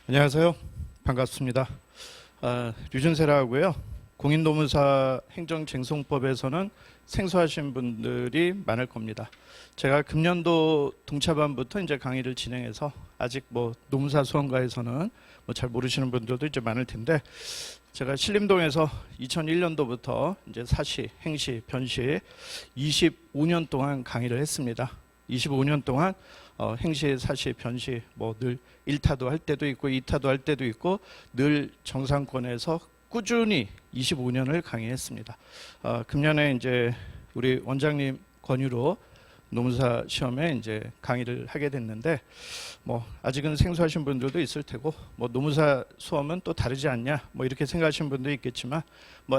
안녕하세요. 반갑습니다. 류준세라고요. 공인노무사 행정쟁송법에서는 생소하신 분들이 많을 겁니다. 제가 금년도 동차반부터 이제 강의를 진행해서 아직 노무사 수험가에서는 잘 모르시는 분들도 이제 많을 텐데, 제가 신림동에서 2001년도부터 이제 사시, 행시, 변시 25년 동안 강의를 했습니다. 25년 동안 행시, 사시, 변시 늘 1타도 할 때도 있고 2타도 할 때도 있고 늘 정상권에서 꾸준히 25년을 강의했습니다. 금년에 이제 우리 원장님 권유로 노무사 시험에 이제 강의를 하게 됐는데, 아직은 생소하신 분들도 있을 테고, 노무사 수험은 또 다르지 않냐, 이렇게 생각하시는 분도 있겠지만,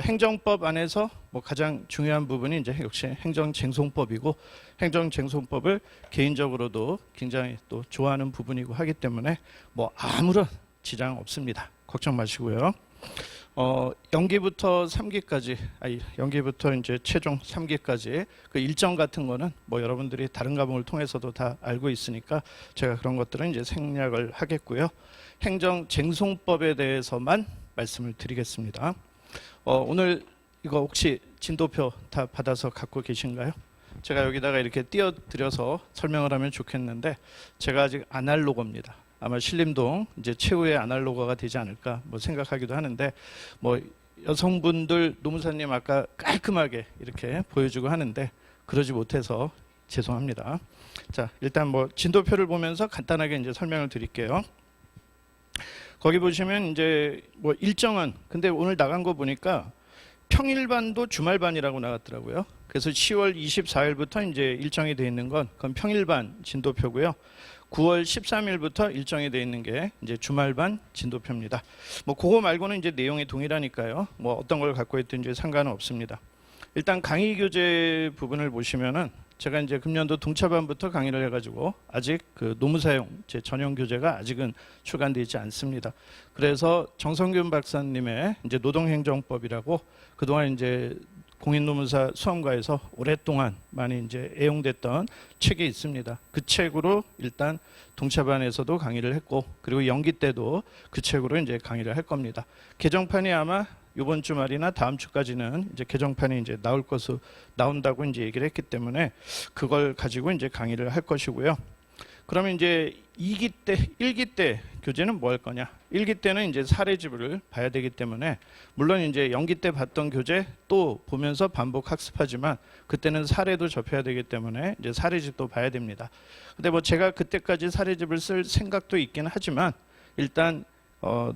행정법 안에서 가장 중요한 부분이 이제 역시 행정쟁송법이고, 행정쟁송법을 개인적으로도 굉장히 또 좋아하는 부분이고 하기 때문에 아무런 지장 없습니다. 걱정 마시고요. 연기부터 3기까지, 연기부터 이제 최종 3기까지 그 일정 같은 거는 여러분들이 다른 과목을 통해서도 다 알고 있으니까 제가 그런 것들은 이제 생략을 하겠고요. 행정쟁송법에 대해서만 말씀을 드리겠습니다. 오늘 이거 혹시 진도표 다 받아서 갖고 계신가요? 제가 여기다가 이렇게 띄워드려서 설명을 하면 좋겠는데, 제가 아직 아날로그입니다. 아마 신림동 이제 최후의 아날로그가 되지 않을까 생각하기도 하는데, 여성분들 노무사님 아까 깔끔하게 이렇게 보여주고 하는데 그러지 못해서 죄송합니다. 자, 일단 진도표를 보면서 간단하게 이제 설명을 드릴게요. 거기 보시면 이제 일정은, 근데 오늘 나간 거 보니까 평일반도 주말반이라고 나왔더라고요. 그래서 10월 24일부터 이제 일정이 돼 있는 건 그건 평일반 진도표고요. 9월 13일부터 일정이 돼 있는 게 이제 주말반 진도표입니다. 그거 말고는 이제 내용이 동일하니까요. 어떤 걸 갖고 있든지 상관은 없습니다. 일단 강의 교재 부분을 보시면은 제가 이제 금년도 동차반부터 강의를 해가지고 아직 그 노무사용 제 전용 교재가 아직은 출간되어 있지 않습니다. 그래서 정성균 박사님의 이제 노동행정법이라고 그동안 이제 공인노무사 수험가에서 오랫동안 많이 이제 애용됐던 책이 있습니다. 그 책으로 일단 동차반에서도 강의를 했고, 그리고 연기 때도 그 책으로 이제 강의를 할 겁니다. 개정판이 아마 이번 주말이나 다음 주까지는 이제 개정판이 이제 나온다고 이제 얘기를 했기 때문에 그걸 가지고 이제 강의를 할 것이고요. 그러면 이제 2기 때, 1기 때 교재는 뭐 할 거냐? 1기 때는 이제 사례집을 봐야 되기 때문에, 물론 이제 연기 때 봤던 교재 또 보면서 반복 학습하지만 그때는 사례도 접해야 되기 때문에 이제 사례집도 봐야 됩니다. 근데 제가 그때까지 사례집을 쓸 생각도 있긴 하지만 일단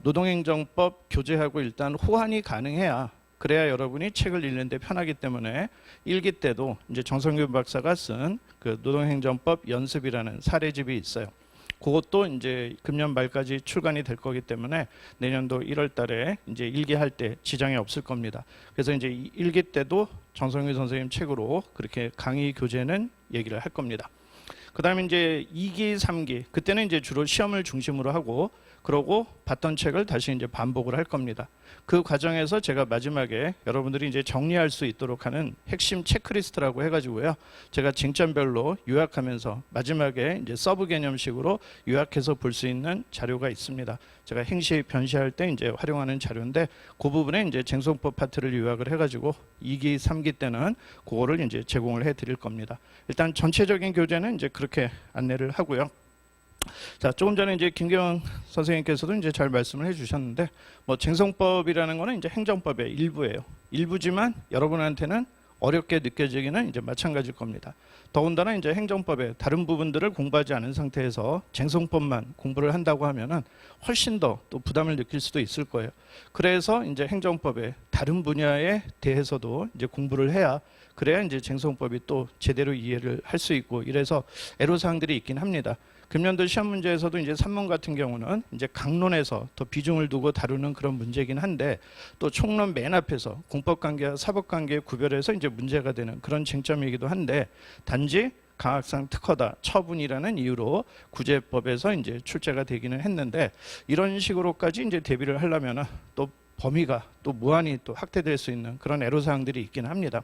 노동행정법 교재하고 일단 호환이 가능해야, 그래야 여러분이 책을 읽는데 편하기 때문에 1기 때도 이제 정성균 박사가 쓴 그 노동행정법 연습이라는 사례집이 있어요. 그것도 이제 금년 말까지 출간이 될 거기 때문에 내년도 1월 달에 이제 1기 할 때 지장이 없을 겁니다. 그래서 이제 1기 때도 정성균 선생님 책으로 그렇게 강의 교재는 얘기를 할 겁니다. 그 다음에 이제 2기, 3기, 그때는 이제 주로 시험을 중심으로 하고, 그러고 봤던 책을 다시 이제 반복을 할 겁니다. 그 과정에서 제가 마지막에 여러분들이 이제 정리할 수 있도록 하는 핵심 체크리스트라고 해가지고요. 제가 쟁점별로 요약하면서 마지막에 이제 서브 개념식으로 요약해서 볼 수 있는 자료가 있습니다. 제가 행시, 변시할 때 이제 활용하는 자료인데, 그 부분에 이제 쟁송법 파트를 요약을 해가지고 2기, 3기 때는 그거를 이제 제공을 해드릴 겁니다. 일단 전체적인 교재는 이제 그렇게 안내를 하고요. 자, 조금 전에 이제 김경원 선생님께서도 이제 잘 말씀을 해주셨는데, 쟁송법이라는 거는 이제 행정법의 일부예요. 일부지만 여러분한테는 어렵게 느껴지기는 이제 마찬가지일 겁니다. 더군다나 이제 행정법의 다른 부분들을 공부하지 않은 상태에서 쟁송법만 공부를 한다고 하면은 훨씬 더 또 부담을 느낄 수도 있을 거예요. 그래서 이제 행정법의 다른 분야에 대해서도 이제 공부를 해야, 그래야 이제 쟁송법이 또 제대로 이해를 할 수 있고, 이래서 애로사항들이 있긴 합니다. 금년도 시험 문제에서도 이제 3문 같은 경우는 이제 강론에서 더 비중을 두고 다루는 그런 문제이긴 한데, 또 총론 맨 앞에서 공법관계와 사법관계 구별해서 이제 문제가 되는 그런 쟁점이기도 한데, 단지 강학상 특허다, 처분이라는 이유로 구제법에서 이제 출제가 되기는 했는데, 이런 식으로까지 이제 대비를 하려면 또 범위가 또 무한히 또 확대될 수 있는 그런 애로사항들이 있긴 합니다.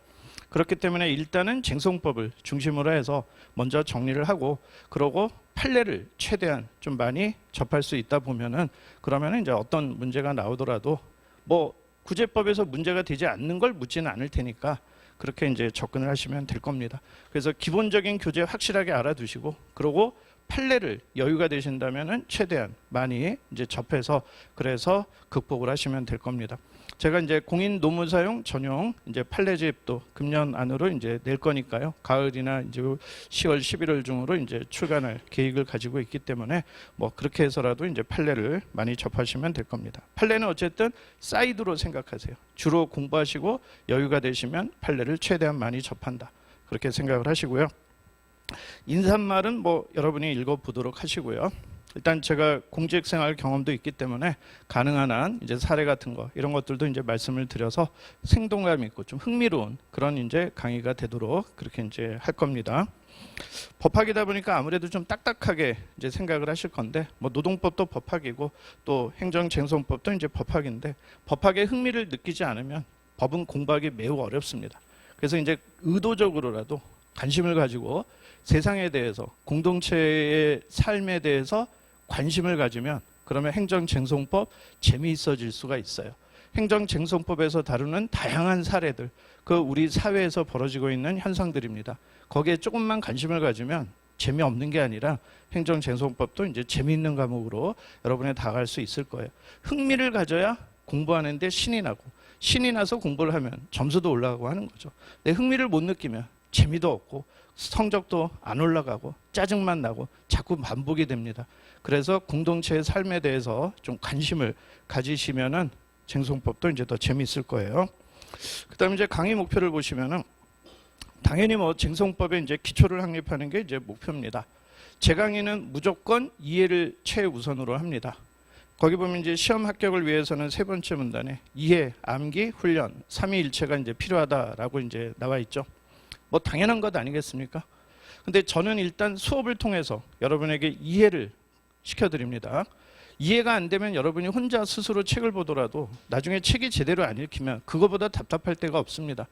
그렇기 때문에 일단은 쟁송법을 중심으로 해서 먼저 정리를 하고, 그러고 판례를 최대한 좀 많이 접할 수 있다 보면은, 그러면은 이제 어떤 문제가 나오더라도 뭐 구제법에서 문제가 되지 않는 걸 묻지는 않을 테니까 그렇게 이제 접근을 하시면 될 겁니다. 그래서 기본적인 교재 확실하게 알아두시고, 그러고 판례를 여유가 되신다면은 최대한 많이 이제 접해서 그래서 극복을 하시면 될 겁니다. 제가 이제 공인 노무 사용 전용 이제 판례집도 금년 안으로 이제 낼 거니까요. 가을이나 이제 10월, 11월 중으로 이제 출간할 계획을 가지고 있기 때문에 뭐 그렇게 해서라도 이제 판례를 많이 접하시면 될 겁니다. 판례는 어쨌든 사이드로 생각하세요. 주로 공부하시고 여유가 되시면 판례를 최대한 많이 접한다. 그렇게 생각을 하시고요. 인사말은 뭐 여러분이 읽어보도록 하시고요. 일단 제가 공직 생활 경험도 있기 때문에 가능한 한 이제 사례 같은 거 이런 것들도 이제 말씀을 드려서 생동감 있고 좀 흥미로운 그런 이제 강의가 되도록 그렇게 이제 할 겁니다. 법학이다 보니까 아무래도 좀 딱딱하게 이제 생각을 하실 건데, 뭐 노동법도 법학이고 또 행정쟁송법도 이제 법학인데, 법학에 흥미를 느끼지 않으면 법은 공부하기 매우 어렵습니다. 그래서 이제 의도적으로라도 관심을 가지고 세상에 대해서, 공동체의 삶에 대해서 관심을 가지면 그러면 행정쟁송법 재미있어질 수가 있어요. 행정쟁송법에서 다루는 다양한 사례들, 그 우리 사회에서 벌어지고 있는 현상들입니다. 거기에 조금만 관심을 가지면 재미없는 게 아니라 행정쟁송법도 이제 재미있는 과목으로 여러분이 다가갈 수 있을 거예요. 흥미를 가져야 공부하는데 신이 나고, 신이 나서 공부를 하면 점수도 올라가고 하는 거죠. 근데 흥미를 못 느끼면 재미도 없고 성적도 안 올라가고 짜증만 나고 자꾸 반복이 됩니다. 그래서 공동체의 삶에 대해서 좀 관심을 가지시면은 쟁송법도 이제 더 재미있을 거예요. 그다음에 이제 강의 목표를 보시면은 당연히 뭐 쟁송법에 이제 기초를 확립하는 게 이제 목표입니다. 제 강의는 무조건 이해를 최우선으로 합니다. 거기 보면 이제 시험 합격을 위해서는 세 번째 문단에 이해, 암기, 훈련, 삼위일체가 이제 필요하다라고 이제 나와 있죠. 뭐 당연한 것 아니겠습니까? 근데 저는 일단 수업을 통해서 여러분에게 이해를 시켜드립니다. 이해가 안 되면 여러분이 혼자 스스로 책을 보더라도 나중에 책이 제대로 안 읽히면 그거보다 답답할 데가 없습니다.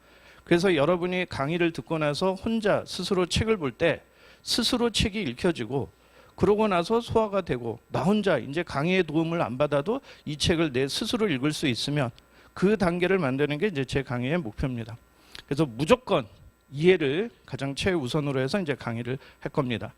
그래서 여러분이 강의를 듣고 나서 혼자 스스로 책을 볼 때 스스로 책이 읽혀지고, 그러고 나서 소화가 되고 나 혼자 이제 강의의 도움을 안 받아도 이 책을 내 스스로 읽을 수 있으면 그 단계를 만드는 게 이제 제 강의의 목표입니다. 그래서 무조건 이해를 가장 최우선으로 해서 이제 강의를 할 겁니다.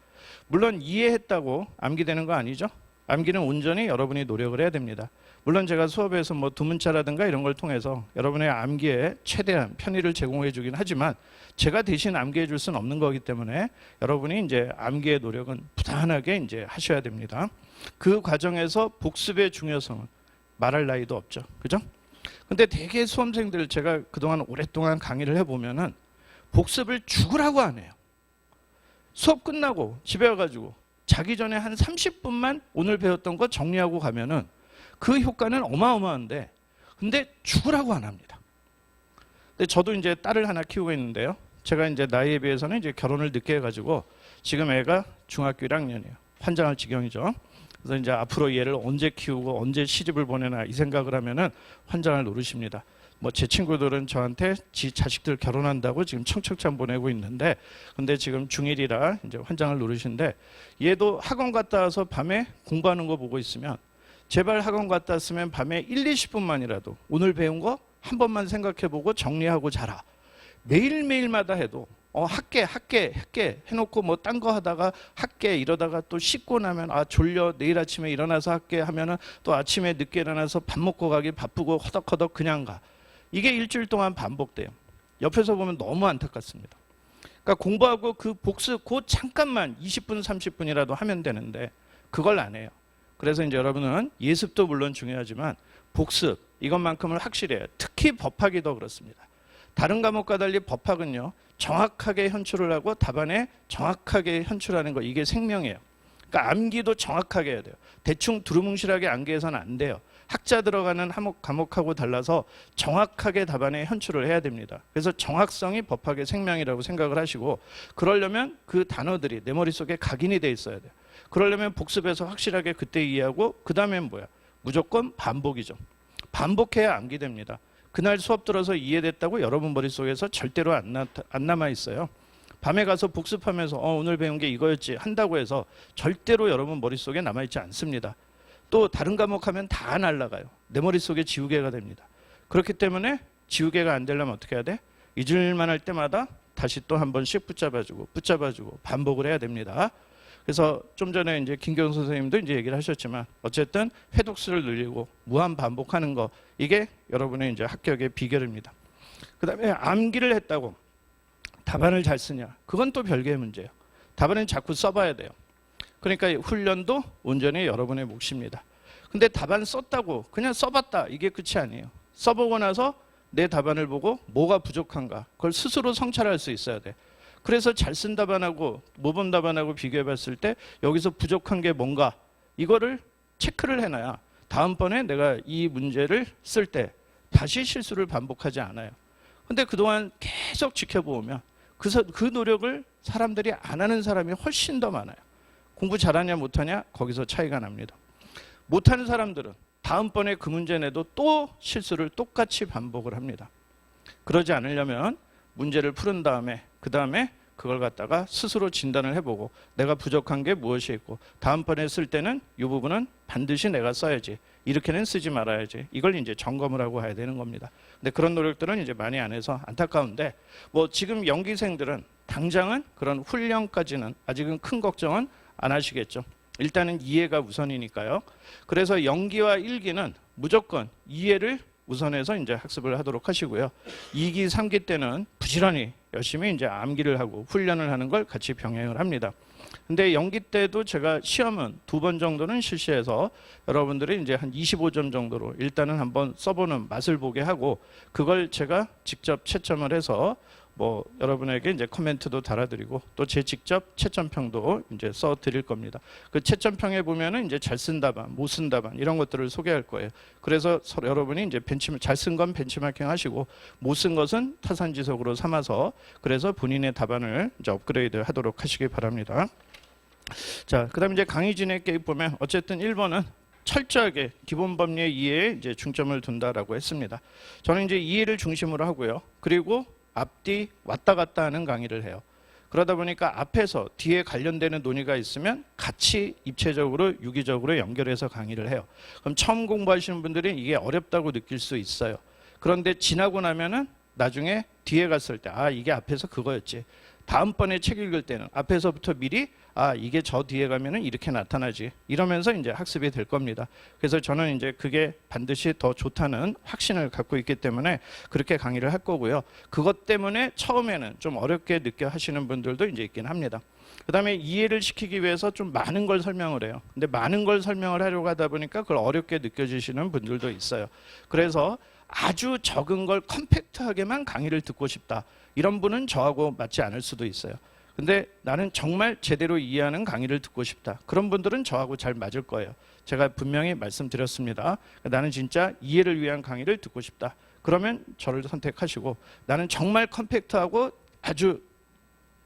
물론 이해했다고 암기되는 거 아니죠? 암기는 온전히 여러분이 노력을 해야 됩니다. 물론 제가 수업에서 뭐 두문자라든가 이런 걸 통해서 여러분의 암기에 최대한 편의를 제공해 주긴 하지만 제가 대신 암기해 줄 수는 없는 거기 때문에 여러분이 이제 암기의 노력은 부단하게 이제 하셔야 됩니다. 그 과정에서 복습의 중요성은 말할 나위도 없죠. 그죠? 근데 대개 수험생들, 제가 그동안 오랫동안 강의를 해보면은 복습을 죽으라고 안 해요. 수업 끝나고 집에 와가지고 자기 전에 한 30분만 오늘 배웠던 거 정리하고 가면은 그 효과는 어마어마한데, 근데 죽으라고 안 합니다. 근데 저도 이제 딸을 하나 키우고 있는데요. 제가 이제 나이에 비해서는 이제 결혼을 늦게 해가지고 지금 애가 중학교 1학년이에요. 환장할 지경이죠. 그래서 이제 앞으로 얘를 언제 키우고 언제 시집을 보내나 이 생각을 하면은 환장할 노릇입니다. 뭐 제 친구들은 저한테 지 자식들 결혼한다고 지금 청첩장 보내고 있는데, 근데 지금 중1이라 이제 환장을 노릇인데, 얘도 학원 갔다 와서 밤에 공부하는 거 보고 있으면 제발 학원 갔다 왔으면 밤에 1, 20분만이라도 오늘 배운 거 한 번만 생각해보고 정리하고 자라. 매일매일마다 해도 학계 해놓고 뭐 딴 거 하다가 학계 이러다가 또 씻고 나면 아 졸려, 내일 아침에 일어나서 학계 하면은 또 아침에 늦게 일어나서 밥 먹고 가기 바쁘고 허덕허덕 그냥 가. 이게 일주일 동안 반복돼요. 옆에서 보면 너무 안타깝습니다. 그러니까 공부하고 그 복습 그 잠깐만 20분 30분이라도 하면 되는데 그걸 안 해요. 그래서 이제 여러분은 예습도 물론 중요하지만 복습 이것만큼은 확실히 해요. 특히 법학이 더 그렇습니다. 다른 과목과 달리 법학은요, 정확하게 현출을 하고 답안에 정확하게 현출하는 거, 이게 생명이에요. 그러니까 암기도 정확하게 해야 돼요. 대충 두루뭉실하게 암기해서는 안 돼요. 학자 들어가는 과목하고 달라서 정확하게 답안에 현출을 해야 됩니다. 그래서 정확성이 법학의 생명이라고 생각을 하시고, 그러려면 그 단어들이 내 머릿속에 각인이 돼 있어야 돼요. 그러려면 복습해서 확실하게 그때 이해하고, 그 다음엔 뭐야? 무조건 반복이죠. 반복해야 암기됩니다. 그날 수업 들어서 이해됐다고 여러분 머릿속에서 절대로 안 남아 있어요. 밤에 가서 복습하면서 오늘 배운 게 이거였지 한다고 해서 절대로 여러분 머릿속에 남아있지 않습니다. 또 다른 과목 하면 다 날아가요. 내 머릿속에 지우개가 됩니다. 그렇기 때문에 지우개가 안 되려면 어떻게 해야 돼? 잊을만 할 때마다 다시 또 한 번씩 붙잡아주고 반복을 해야 됩니다. 그래서 좀 전에 이제 김경 선생님도 이제 얘기를 하셨지만 어쨌든 회독수를 늘리고 무한 반복하는 거 이게 여러분의 이제 합격의 비결입니다. 그다음에 암기를 했다고 답안을 잘 쓰냐? 그건 또 별개의 문제예요. 답안은 자꾸 써봐야 돼요. 그러니까 훈련도 온전히 여러분의 몫입니다. 근데 답안 썼다고 그냥 써봤다 이게 끝이 아니에요. 써보고 나서 내 답안을 보고 뭐가 부족한가 그걸 스스로 성찰할 수 있어야 돼. 그래서 잘 쓴 답안하고 모범 답안하고 비교해 봤을 때 여기서 부족한 게 뭔가 이거를 체크를 해놔야 다음번에 내가 이 문제를 쓸 때 다시 실수를 반복하지 않아요. 근데 그동안 계속 지켜보면 그 노력을 사람들이 안 하는 사람이 훨씬 더 많아요. 공부 잘하냐 못하냐 거기서 차이가 납니다. 못하는 사람들은 다음번에 그 문제 내도 또 실수를 똑같이 반복을 합니다. 그러지 않으려면 문제를 푸른 다음에 그 다음에 그걸 갖다가 스스로 진단을 해보고 내가 부족한 게 무엇이 있고 다음번에 쓸 때는 이 부분은 반드시 내가 써야지 이렇게는 쓰지 말아야지 이걸 이제 점검을 하고 가야 되는 겁니다. 근데 그런 노력들은 이제 많이 안 해서 안타까운데 뭐 지금 연기생들은 당장은 그런 훈련까지는 아직은 큰 걱정은 안 하시겠죠. 일단은 이해가 우선이니까요. 그래서 연기와 일기는 무조건 이해를 우선해서 이제 학습을 하도록 하시고요. 2기, 3기 때는 부지런히 열심히 이제 암기를 하고 훈련을 하는 걸 같이 병행을 합니다. 근데 연기 때도 제가 시험은 2번 정도는 실시해서 여러분들이 이제 한 25점 정도로 일단은 한번 써보는 맛을 보게 하고 그걸 제가 직접 채점을 해서 뭐 여러분에게 이제 코멘트도 달아드리고 또 제 직접 채점평도 이제 써드릴 겁니다. 그 채점평에 보면은 이제 잘 쓴 답안, 못 쓴 답안 이런 것들을 소개할 거예요. 그래서 여러분이 이제 잘 쓴 건 벤치마킹 하시고 못 쓴 것은 타산지석으로 삼아서 그래서 본인의 답안을 이제 업그레이드 하도록 하시기 바랍니다. 자, 그다음 이제 강의 진행 계획 보면 어쨌든 1번은 철저하게 기본 법리의 이해에 이제 중점을 둔다라고 했습니다. 저는 이제 이해를 중심으로 하고요. 그리고 앞뒤 왔다 갔다 하는 강의를 해요. 그러다 보니까 앞에서 뒤에 관련되는 논의가 있으면 같이 입체적으로 유기적으로 연결해서 강의를 해요. 그럼 처음 공부하시는 분들은 이게 어렵다고 느낄 수 있어요. 그런데 지나고 나면은 나중에 뒤에 갔을 때 이게 앞에서 그거였지. 다음번에 책 읽을 때는 앞에서부터 미리 이게 저 뒤에 가면은 이렇게 나타나지 이러면서 이제 학습이 될 겁니다. 그래서 저는 이제 그게 반드시 더 좋다는 확신을 갖고 있기 때문에 그렇게 강의를 할 거고요. 그것 때문에 처음에는 좀 어렵게 느껴 하시는 분들도 이제 있긴 합니다. 그 다음에 이해를 시키기 위해서 좀 많은 걸 설명을 해요. 근데 많은 걸 설명을 하려고 하다 보니까 그걸 어렵게 느껴지시는 분들도 있어요. 그래서 아주 적은 걸 컴팩트하게만 강의를 듣고 싶다. 이런 분은 저하고 맞지 않을 수도 있어요. 근데 나는 정말 제대로 이해하는 강의를 듣고 싶다. 그런 분들은 저하고 잘 맞을 거예요. 제가 분명히 말씀드렸습니다. 나는 진짜 이해를 위한 강의를 듣고 싶다. 그러면 저를 선택하시고 나는 정말 컴팩트하고 아주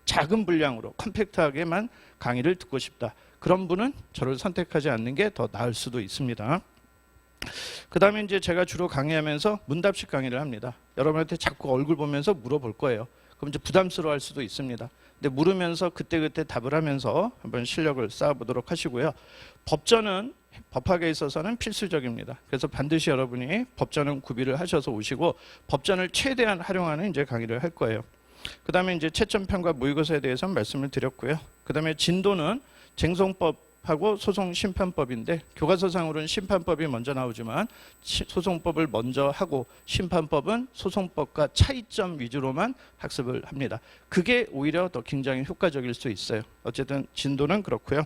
작은 분량으로 컴팩트하게만 강의를 듣고 싶다. 그런 분은 저를 선택하지 않는 게 더 나을 수도 있습니다. 그 다음에 이제 제가 주로 강의하면서 문답식 강의를 합니다. 여러분한테 자꾸 얼굴 보면서 물어볼 거예요. 그럼 이제 부담스러워 할 수도 있습니다. 근데 물으면서 그때그때 답을 하면서 한번 실력을 쌓아보도록 하시고요. 법전은 법학에 있어서는 필수적입니다. 그래서 반드시 여러분이 법전은 구비를 하셔서 오시고 법전을 최대한 활용하는 이제 강의를 할 거예요. 그 다음에 이제 채점편과 모의고사에 대해서 말씀을 드렸고요. 그 다음에 진도는 쟁송법하고 소송심판법인데 교과서상으로는 심판법이 먼저 나오지만 소송법을 먼저 하고 심판법은 소송법과 차이점 위주로만 학습을 합니다. 그게 오히려 더 굉장히 효과적일 수 있어요. 어쨌든 진도는 그렇고요.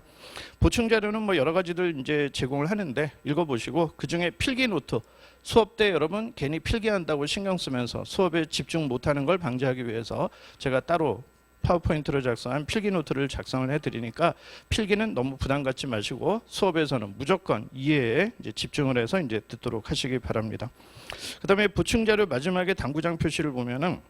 보충 자료는 뭐 여러 가지들 이제 제공을 하는데 읽어보시고 그 중에 필기 노트. 수업 때 여러분 괜히 필기한다고 신경 쓰면서 수업에 집중 못하는 걸 방지하기 위해서 제가 따로 파워포인트로 작성한 필기 노트를 작성을 해드리니까 필기는 너무 부담 갖지 마시고 수업에서는 무조건 이해에 이제 집중을 해서 이제 듣도록 하시기 바랍니다. 그 다음에 보충 자료 마지막에 당구장 표시를 보면은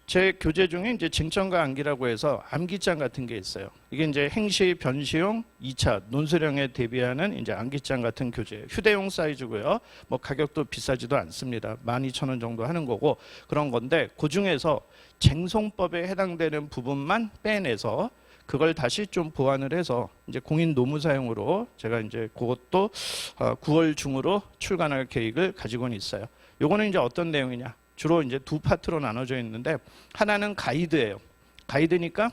제 교재 중에 이제 징전과 암기라고 해서 암기장 같은 게 있어요. 이게 이제 행시 변시용 2차 논술형에 대비하는 이제 암기장 같은 교재, 휴대용 사이즈고요. 뭐 가격도 비싸지도 않습니다. 12,000원 정도 하는 거고 그런 건데 그 중에서 쟁송법에 해당되는 부분만 빼내서 그걸 다시 좀 보완을 해서 이제 공인 노무사용으로 제가 이제 그것도 9월 중으로 출간할 계획을 가지고는 있어요. 요거는 이제 어떤 내용이냐? 주로 이제 두 파트로 나눠져 있는데 하나는 가이드예요. 가이드니까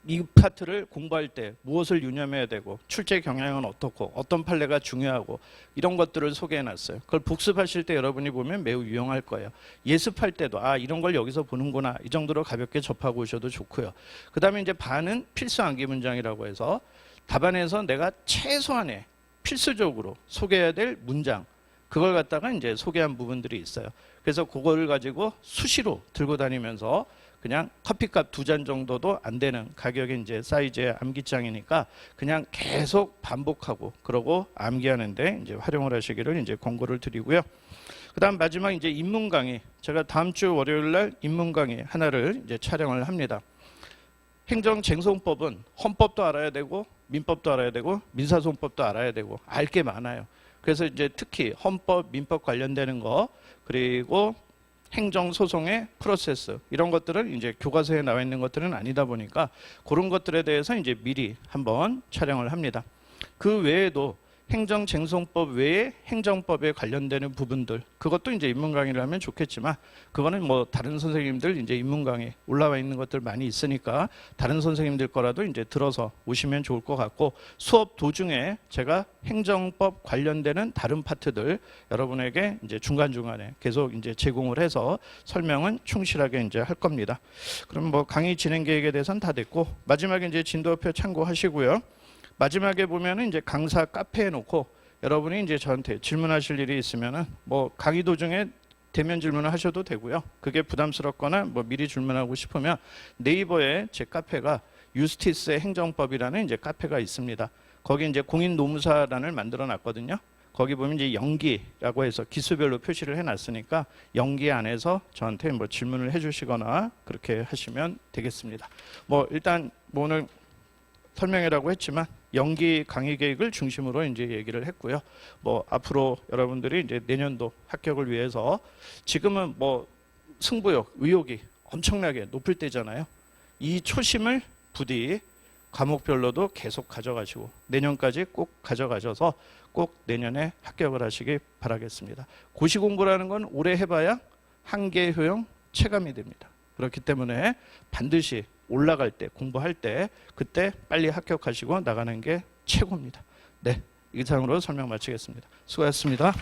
이 파트를 공부할 때 무엇을 유념해야 되고 출제 경향은 어떻고 어떤 판례가 중요하고 이런 것들을 소개해 놨어요. 그걸 복습하실 때 여러분이 보면 매우 유용할 거예요. 예습할 때도 이런 걸 여기서 보는구나 이 정도로 가볍게 접하고 오셔도 좋고요. 그 다음에 이제 반은 필수 암기 문장이라고 해서 답안에서 내가 최소한의 필수적으로 소개해야 될 문장 그걸 갖다가 이제 소개한 부분들이 있어요. 그래서 그거를 가지고 수시로 들고 다니면서 그냥 커피값 2잔 정도도 안 되는 가격의 이제 사이즈의 암기장이니까 그냥 계속 반복하고 그러고 암기하는데 이제 활용을 하시기를 이제 권고를 드리고요. 그다음 마지막 이제 입문 강의 제가 다음 주 월요일 날 입문 강의 하나를 이제 촬영을 합니다. 행정쟁송법은 헌법도 알아야 되고 민법도 알아야 되고 민사소송법도 알아야 되고 알 게 많아요. 그래서 이제 특히 헌법, 민법 관련되는 거 그리고 행정소송의 프로세스 이런 것들은 이제 교과서에 나와 있는 것들은 아니다 보니까 그런 것들에 대해서 이제 미리 한번 촬영을 합니다. 그 외에도 행정쟁송법 외에 행정법에 관련되는 부분들 그것도 이제 입문 강의를 하면 좋겠지만 그거는 뭐 다른 선생님들 이제 입문 강의 올라와 있는 것들 많이 있으니까 다른 선생님들 거라도 이제 들어서 오시면 좋을 것 같고 수업 도중에 제가 행정법 관련되는 다른 파트들 여러분에게 이제 중간중간에 계속 이제 제공을 해서 설명은 충실하게 이제 할 겁니다. 그럼 뭐 강의 진행 계획에 대해서는 다 됐고 마지막에 이제 진도표 참고하시고요. 마지막에 보면은 이제 강사 카페에 놓고 여러분이 이제 저한테 질문하실 일이 있으면은 뭐 강의 도중에 대면 질문을 하셔도 되고요. 그게 부담스럽거나 뭐 미리 질문하고 싶으면 네이버에 제 카페가 유스티스의 행정법이라는 이제 카페가 있습니다. 거기 이제 공인 노무사란을 만들어 놨거든요. 거기 보면 이제 연기라고 해서 기수별로 표시를 해놨으니까 연기 안에서 저한테 뭐 질문을 해주시거나 그렇게 하시면 되겠습니다. 뭐 일단 뭐 오늘 설명회라고 했지만 연기 강의 계획을 중심으로 이제 얘기를 했고요. 뭐 앞으로 여러분들이 이제 내년도 합격을 위해서 지금은 뭐 승부욕, 의욕이 엄청나게 높을 때잖아요. 이 초심을 부디 과목별로도 계속 가져가시고 내년까지 꼭 가져가셔서 꼭 내년에 합격을 하시기 바라겠습니다. 고시 공부라는 건 오래 해봐야 한계 효용 체감이 됩니다. 그렇기 때문에 반드시 올라갈 때 공부할 때 그때 빨리 합격하시고 나가는 게 최고입니다. 네, 이상으로 설명 마치겠습니다. 수고하셨습니다.